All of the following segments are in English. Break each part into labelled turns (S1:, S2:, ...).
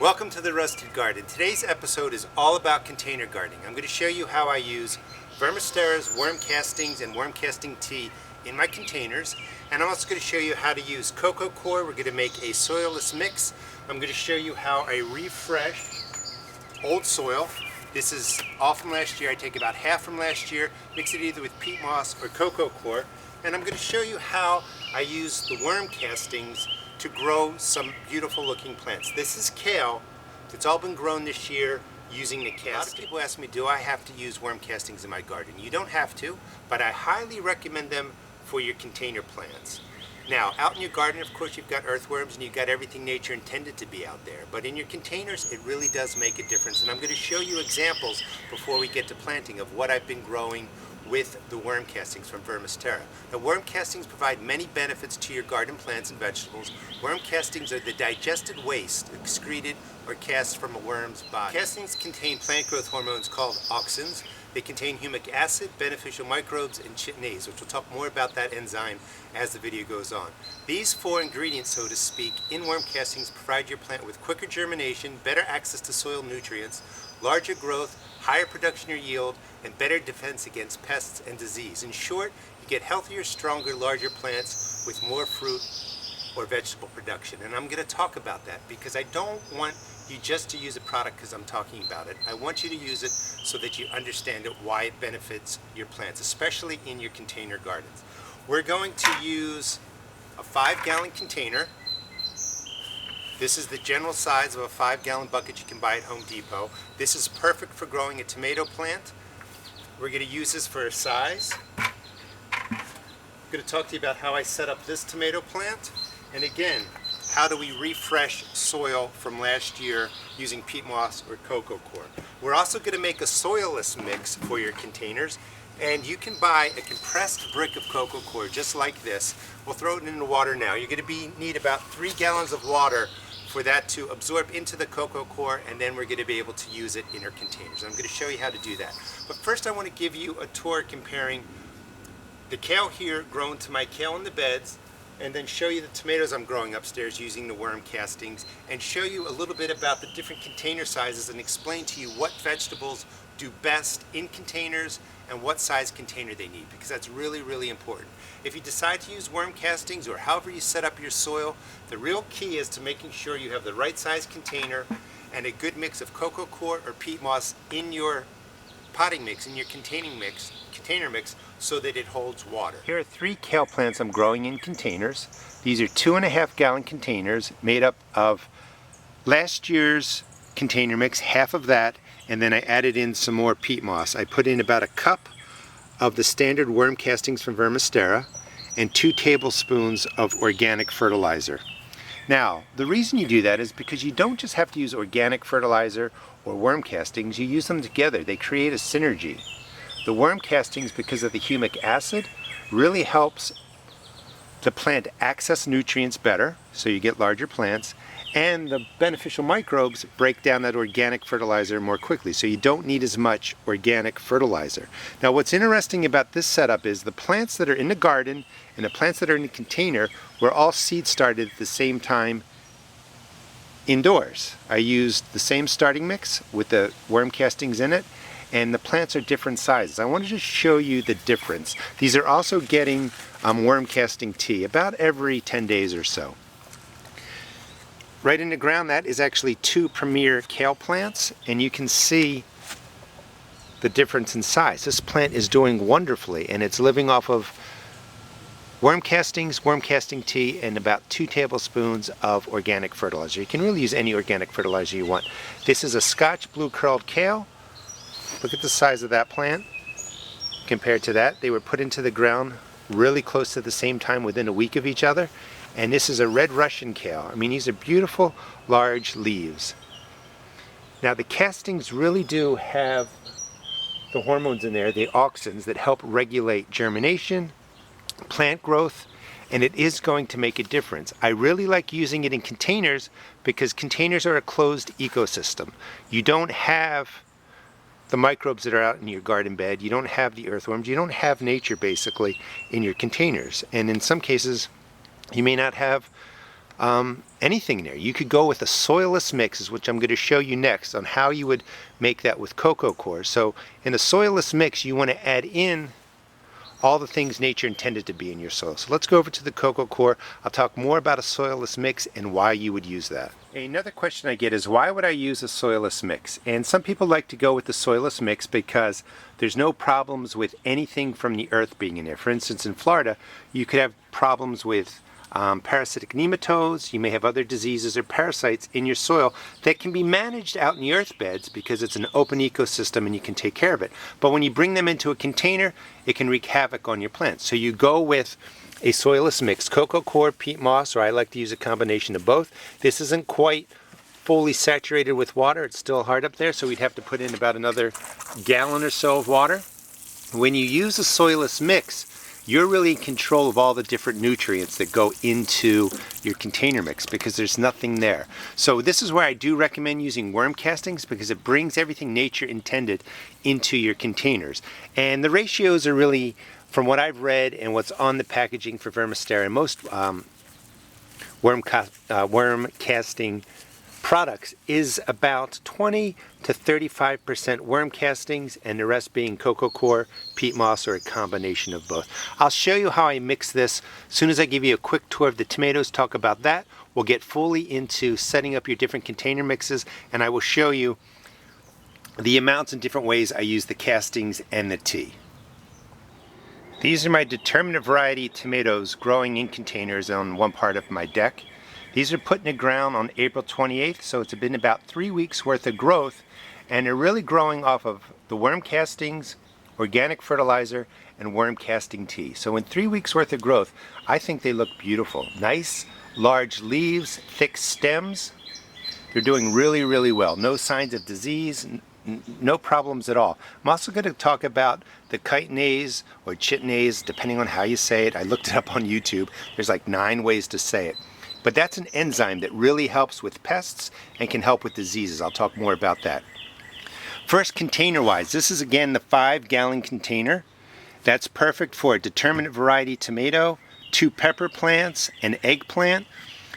S1: Welcome to the Rusted Garden. Today's episode is all about container gardening. I'm going to show you how I use Vermistera's worm castings and worm casting tea in my containers. And I'm also going to show you how to use Coco Coir. We're going to make a soilless mix. I'm going to show you how I refresh old soil. This is all from last year. I take about half from last year, mix it either with peat moss or Coco Coir. And I'm going to show you how I use the worm castings to grow some beautiful looking plants. This is kale. It's all been grown this year using the casting. A lot of people ask me, do I have to use worm castings in my garden? You don't have to, but I highly recommend them for your container plants. Now, out in your garden, of course, you've got earthworms and you've got everything nature intended to be out there. But in your containers, it really does make a difference. And I'm going to show you examples before we get to planting of what I've been growing with the worm castings from Vermistera. Now, worm castings provide many benefits to your garden plants and vegetables. Worm castings are the digested waste excreted or cast from a worm's body. Castings contain plant growth hormones called auxins. They contain humic acid, beneficial microbes, and chitinase, which we'll talk more about that enzyme as the video goes on. These four ingredients, so to speak, in worm castings provide your plant with quicker germination, better access to soil nutrients, larger growth, higher production or yield, and better defense against pests and disease. In short, you get healthier, stronger, larger plants with more fruit or vegetable production. And I'm going to talk about that because I don't want you just to use a product because I'm talking about it. I want you to use it so that you understand it, why it benefits your plants, especially in your container gardens. We're going to use a 5-gallon container. This is the general size of a 5-gallon bucket you can buy at Home Depot. This is perfect for growing a tomato plant. We're going to use this for a size. I'm going to talk to you about how I set up this tomato plant. And again, how do we refresh soil from last year using peat moss or Coco Coir. We're also going to make a soilless mix for your containers. And you can buy a compressed brick of Coco Coir just like this. We'll throw it in the water now. You're going to need about 3 gallons of water for that to absorb into the Coco Coir, and then we're going to be able to use it in our containers. I'm going to show you how to do that. But first I want to give you a tour comparing the kale here grown to my kale in the beds, and then show you the tomatoes I'm growing upstairs using the worm castings, and show you a little bit about the different container sizes and explain to you what vegetables do best in containers and what size container they need, because that's really, really important. If you decide to use worm castings or however you set up your soil, the real key is to making sure you have the right size container and a good mix of Coco Coir or peat moss in your potting mix, in your container mix, so that it holds water. Here are 3 kale plants I'm growing in containers. These are 2.5-gallon containers made up of last year's container mix, half of that, and then I added in some more peat moss. I put in about a cup of the standard worm castings from Vermistera and 2 tablespoons of organic fertilizer. Now, the reason you do that is because you don't just have to use organic fertilizer or worm castings, you use them together. They create a synergy. The worm castings, because of the humic acid, really helps the plant access nutrients better, so you get larger plants, and the beneficial microbes break down that organic fertilizer more quickly, so you don't need as much organic fertilizer. Now, what's interesting about this setup is the plants that are in the garden and the plants that are in the container were all seed started at the same time indoors. I used the same starting mix with the worm castings in it, and the plants are different sizes. I wanted to show you the difference. These are also getting worm casting tea about every 10 days or so. Right in the ground, that is actually 2 premier kale plants, and you can see the difference in size. This plant is doing wonderfully, and it's living off of worm castings, worm casting tea, and about 2 tablespoons of organic fertilizer. You can really use any organic fertilizer you want. This is a Scotch blue curled kale. Look at the size of that plant compared to that. They were put into the ground really close to the same time within a week of each other. And this is a red Russian kale. I mean, these are beautiful, large leaves. Now, the castings really do have the hormones in there, the auxins, that help regulate germination, plant growth, and it is going to make a difference. I really like using it in containers because containers are a closed ecosystem. You don't have the microbes that are out in your garden bed, you don't have the earthworms, you don't have nature basically in your containers. And in some cases, you may not have anything in there. You could go with a soilless mix, which I'm going to show you next on how you would make that with Coco Coir. So in a soilless mix, you want to add in all the things nature intended to be in your soil. So let's go over to the Coco Coir. I'll talk more about a soilless mix and why you would use that. Another question I get is, why would I use a soilless mix? And some people like to go with the soilless mix because there's no problems with anything from the earth being in there. For instance, in Florida, you could have problems with parasitic nematodes. You may have other diseases or parasites in your soil that can be managed out in the earth beds because it's an open ecosystem and you can take care of it. But when you bring them into a container, it can wreak havoc on your plants. So you go with a soilless mix, Coco Coir, peat moss, or I like to use a combination of both. This isn't quite fully saturated with water. It's still hard up there, so we'd have to put in about another gallon or so of water. When you use a soilless mix, you're really in control of all the different nutrients that go into your container mix because there's nothing there. So this is where I do recommend using worm castings because it brings everything nature intended into your containers. And the ratios are really, from what I've read and what's on the packaging for Vermistera, and most worm casting products is about 20 to 35% worm castings and the rest being Coco Coir, peat moss, or a combination of both. I'll show you how I mix this as soon as I give you a quick tour of the tomatoes, talk about that. We'll get fully into setting up your different container mixes, and I will show you the amounts and different ways I use the castings and the tea. These are my determinate variety tomatoes growing in containers on one part of my deck. These are put in the ground on April 28th, so it's been about 3 weeks worth of growth, and they're really growing off of the worm castings, organic fertilizer, and worm casting tea. So in 3 weeks worth of growth, I think they look beautiful. Nice, large leaves, thick stems. They're doing really, really well. No signs of disease, no problems at all. I'm also going to talk about the chitinase or chitinase, depending on how you say it. I looked it up on YouTube. There's like 9 ways to say it. But that's an enzyme that really helps with pests and can help with diseases. I'll talk more about that. First, container-wise, this is again the 5-gallon container. That's perfect for a determinate variety tomato, 2 pepper plants, an eggplant.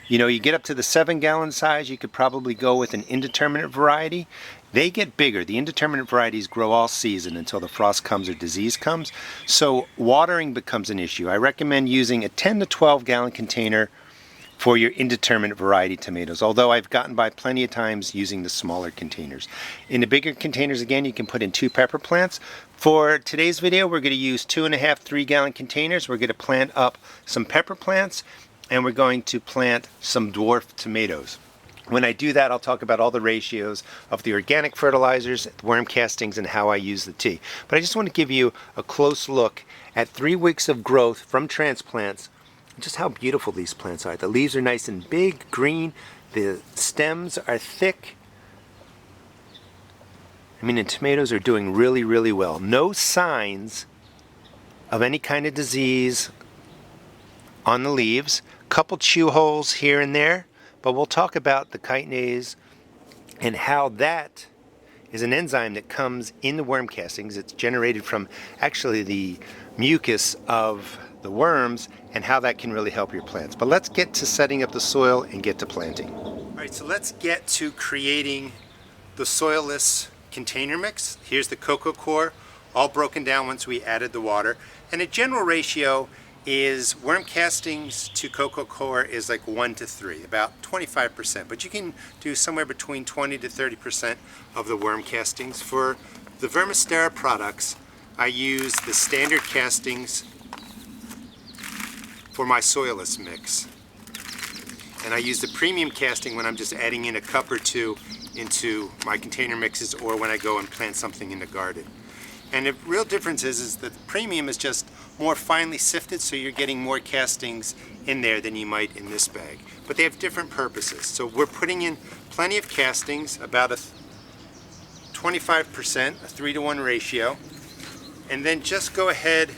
S1: You know, you get up to the 7-gallon size, you could probably go with an indeterminate variety. They get bigger. The indeterminate varieties grow all season until the frost comes or disease comes. So watering becomes an issue. I recommend using a 10 to 12-gallon container for your indeterminate variety tomatoes, although I've gotten by plenty of times using the smaller containers. In the bigger containers, again, you can put in 2 pepper plants. For today's video, we're going to use 2.5 3-gallon containers. We're going to plant up some pepper plants, and we're going to plant some dwarf tomatoes. When I do that, I'll talk about all the ratios of the organic fertilizers, worm castings, and how I use the tea. But I just want to give you a close look at 3 weeks of growth from transplants. Just how beautiful these plants are. The leaves are nice and big, green. The stems are thick. I mean, the tomatoes are doing really, really well. No signs of any kind of disease on the leaves. Couple chew holes here and there, but we'll talk about the chitinase and how that is an enzyme that comes in the worm castings. It's generated from actually the mucus of the worms, and how that can really help your plants. But let's get to setting up the soil and get to planting. All right, so let's get to creating the soilless container mix. Here's the Coco Coir, all broken down once we added the water. And a general ratio is worm castings to Coco Coir is like 1 to 3, about 25%. But you can do somewhere between 20 to 30% of the worm castings. For the Vermistera products, I use the standard castings for my soilless mix. And I use the premium casting when I'm just adding in a cup or 2 into my container mixes or when I go and plant something in the garden. And the real difference is that the premium is just more finely sifted, so you're getting more castings in there than you might in this bag. But they have different purposes. So we're putting in plenty of castings, about a 25%, a 3-to-1 ratio. And then just go ahead,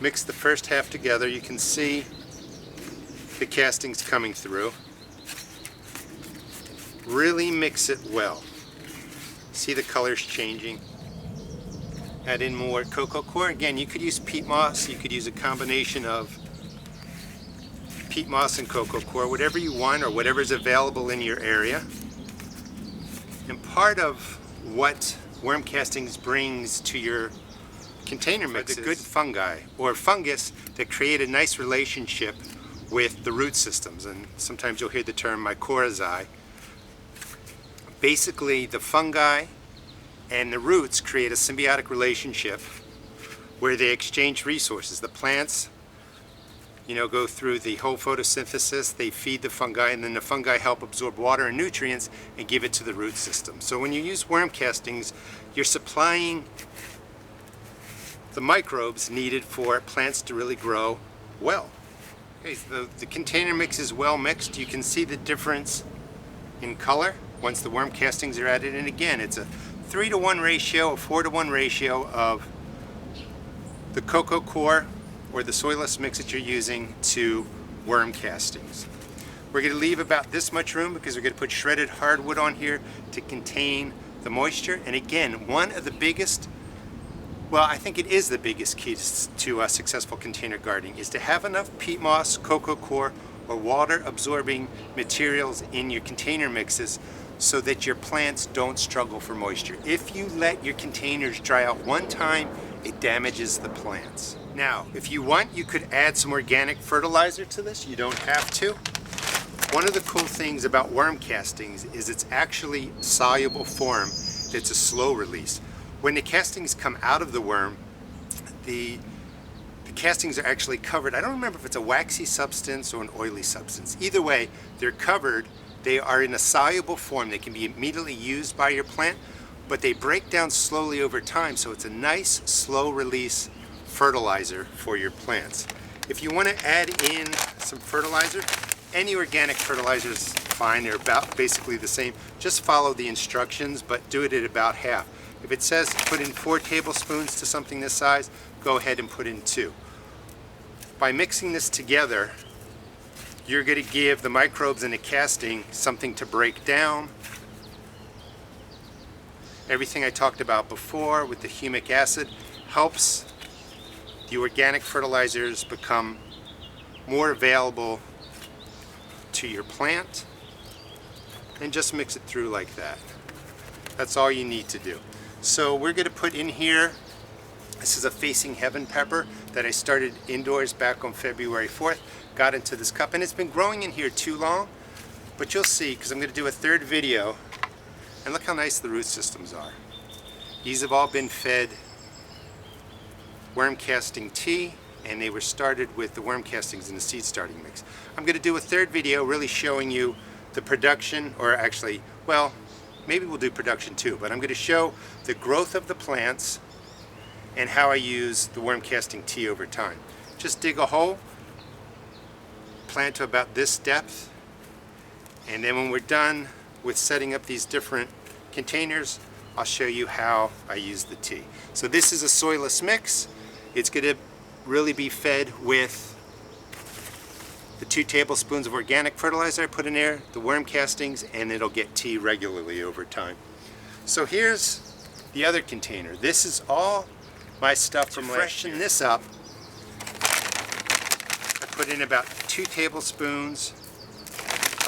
S1: mix the first half together. You can see the castings coming through. Really mix it well. See the colors changing. Add in more Coco Coir. Again, you could use peat moss, you could use a combination of peat moss and coco coir, whatever you want or whatever's available in your area. And part of what worm castings brings to your container mix is the good fungi or fungus that create a nice relationship with the root systems. And sometimes you'll hear the term mycorrhizae. Basically, the fungi and the roots create a symbiotic relationship where they exchange resources. The plants, go through the whole photosynthesis, they feed the fungi, and then the fungi help absorb water and nutrients and give it to the root system. So when you use worm castings, you're supplying the microbes needed for plants to really grow well. Okay, so the container mix is well mixed. You can see the difference in color once the worm castings are added. And again, it's a 3-to-1 ratio, a 4-to-1 ratio of the coco coir or the soilless mix that you're using to worm castings. We're going to leave about this much room because we're going to put shredded hardwood on here to contain the moisture. And again, one of the biggest, well, I think it is the biggest key to successful container gardening is to have enough peat moss, coco coir, or water absorbing materials in your container mixes so that your plants don't struggle for moisture. If you let your containers dry out one time, it damages the plants. Now, if you want, you could add some organic fertilizer to this. You don't have to. One of the cool things about worm castings is it's actually soluble form that's a slow release. When the castings come out of the worm, the castings are actually covered. I don't remember if it's a waxy substance or an oily substance. Either way, they're covered. They are in a soluble form. They can be immediately used by your plant, but they break down slowly over time, so it's a nice, slow release fertilizer for your plants. If you want to add in some fertilizer, any organic fertilizer is fine. They're about basically the same. Just follow the instructions, but do it at about half. If it says put in 4 tablespoons to something this size, go ahead and put in 2. By mixing this together, you're going to give the microbes in the casting something to break down. Everything I talked about before with the humic acid helps the organic fertilizers become more available to your plant, and just mix it through like that. That's all you need to do. So we're going to put in here, this is a Facing Heaven pepper that I started indoors back on February 4th, got into this cup, and it's been growing in here too long, but you'll see because I'm going to do a third video, and look how nice the root systems are. These have all been fed worm casting tea, and they were started with the worm castings in the seed starting mix. I'm going to do a third video really showing you the production, or actually, well, maybe we'll do production too, but I'm going to show the growth of the plants and how I use the worm casting tea over time. Just dig a hole, plant to about this depth, and then when we're done with setting up these different containers, I'll show you how I use the tea. So this is a soilless mix. It's going to really be fed with the 2 tablespoons of organic fertilizer I put in there, the worm castings, and it'll get tea regularly over time. So here's the other container. This is all my stuff from last year. To freshen this up, I put in about 2 tablespoons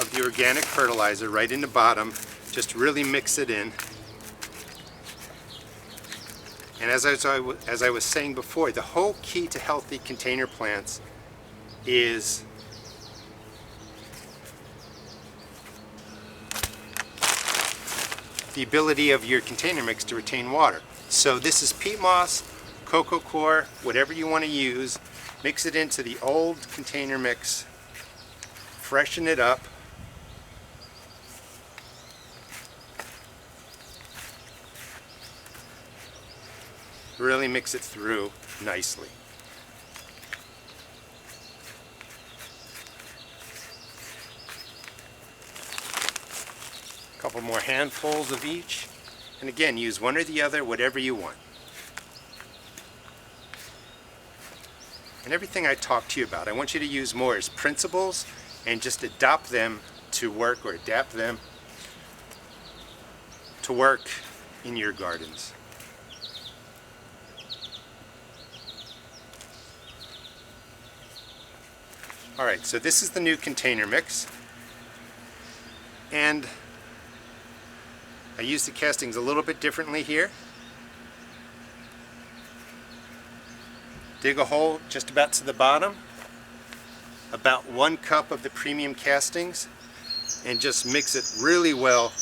S1: of the organic fertilizer right in the bottom. Just really mix it in. And as I was saying before, the whole key to healthy container plants is the ability of your container mix to retain water. So this is peat moss, coco coir, whatever you want to use. Mix it into the old container mix, freshen it up. Really mix it through nicely. A couple more handfuls of each, and again, use one or the other, whatever you want. And everything I talked to you about, I want you to use more as principles and just adopt them to work, or adapt them to work in your gardens. Alright, so this is the new container mix, and I use the castings a little bit differently here. Dig a hole just about to the bottom, about 1 cup of the premium castings, and just mix it really well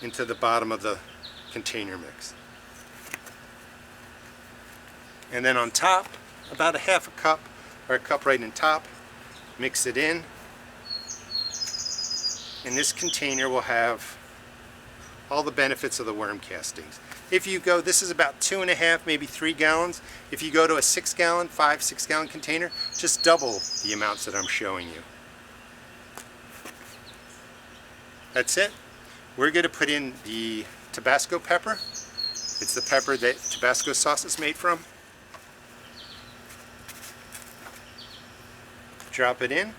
S1: into the bottom of the container mix. And then on top, about a half a cup, or a cup right in top, mix it in. And this container will have all the benefits of the worm castings. If you go, this is about 2.5, maybe 3 gallons. If you go to a 6 gallon, 5-6 gallon container, just double the amounts that I'm showing you. That's it. We're going to put in the Tabasco pepper. It's the pepper that Tabasco sauce is made from. Drop it in.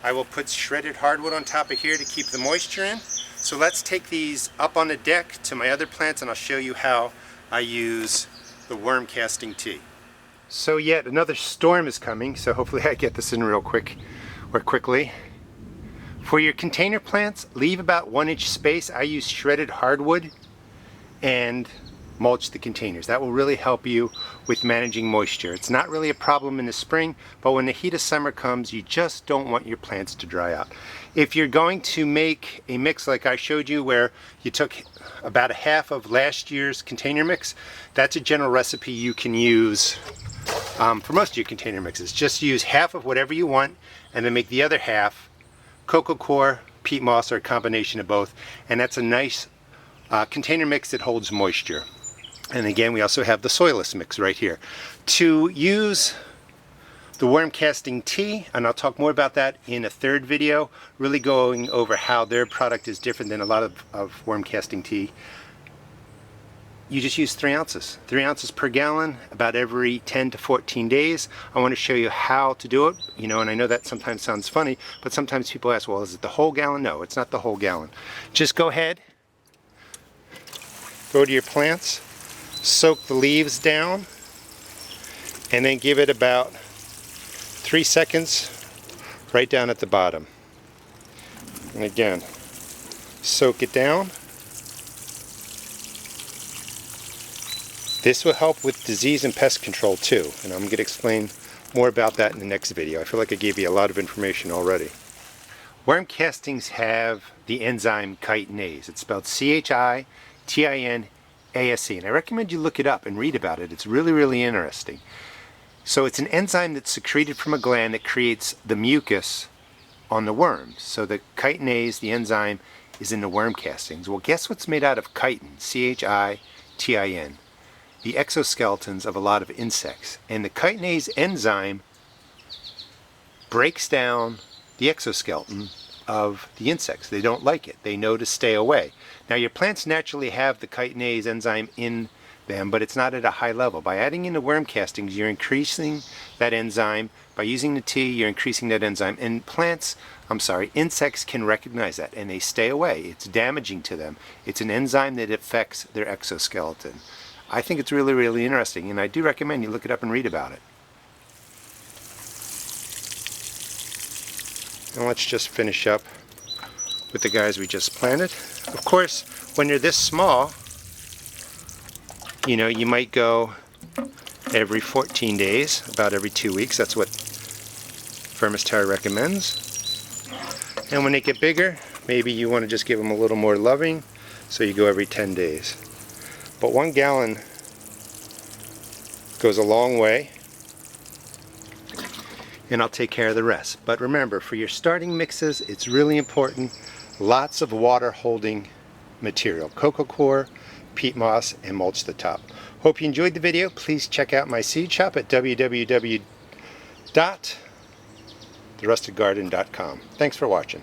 S1: I will put shredded hardwood on top of here to keep the moisture in. So let's take these up on the deck to my other plants, and I'll show you how I use the worm casting tea. So yet another storm is coming, so hopefully I get this in real quick or quickly. For your container plants, leave about 1 inch space. I use shredded hardwood and mulch the containers. That will really help you with managing moisture. It's not really a problem in the spring, but when the heat of summer comes, you just don't want your plants to dry out. If you're going to make a mix like I showed you, where you took about a half of last year's container mix, that's a general recipe you can use for most of your container mixes. Just use half of whatever you want, and then make the other half Coco Coir, peat moss, or a combination of both, and that's a nice container mix that holds moisture. And again, we also have the Soilless mix right here. To use the worm casting tea, and I'll talk more about that in a third video, really going over how their product is different than a lot of worm casting tea. You just use 3 ounces. 3 ounces per gallon, about every 10 to 14 days. I want to show you how to do it, you know, and I know that sometimes sounds funny, but sometimes people ask, well, is it the whole gallon? No, it's not the whole gallon. Just go ahead, go to your plants, soak the leaves down, and then give it about 3 seconds right down at the bottom. And again, soak it down. This will help with disease and pest control too, and I'm going to explain more about that in the next video. I feel like I gave you a lot of information already. Worm castings have the enzyme chitinase. It's spelled Chitinase, and I recommend you look it up and read about it. It's really, really interesting. So it's an enzyme that's secreted from a gland that creates the mucus on the worms. So the chitinase, the enzyme, is in the worm castings. Well, guess what's made out of chitin? Chitin. The exoskeletons of a lot of insects. And the chitinase enzyme breaks down the exoskeleton of the insects. They don't like it. They know to stay away. Now your plants naturally have the chitinase enzyme in them, but it's not at a high level. By adding in the worm castings, you're increasing that enzyme. By using the tea, you're increasing that enzyme. And insects can recognize that and they stay away. It's damaging to them. It's an enzyme that affects their exoskeleton. I think it's really, really interesting, and I do recommend you look it up and read about it. And let's just finish up with the guys we just planted. Of course, when you're this small, you know, you might go every 14 days, about every 2 weeks. That's what Vermisterra recommends. And when they get bigger, maybe you want to just give them a little more loving, so you go every 10 days. But 1 gallon goes a long way, and I'll take care of the rest. But remember, for your starting mixes, it's really important, lots of water holding material. Coco Coir, peat moss, and mulch the top. Hope you enjoyed the video. Please check out my seed shop at www.therustedgarden.com. Thanks for watching.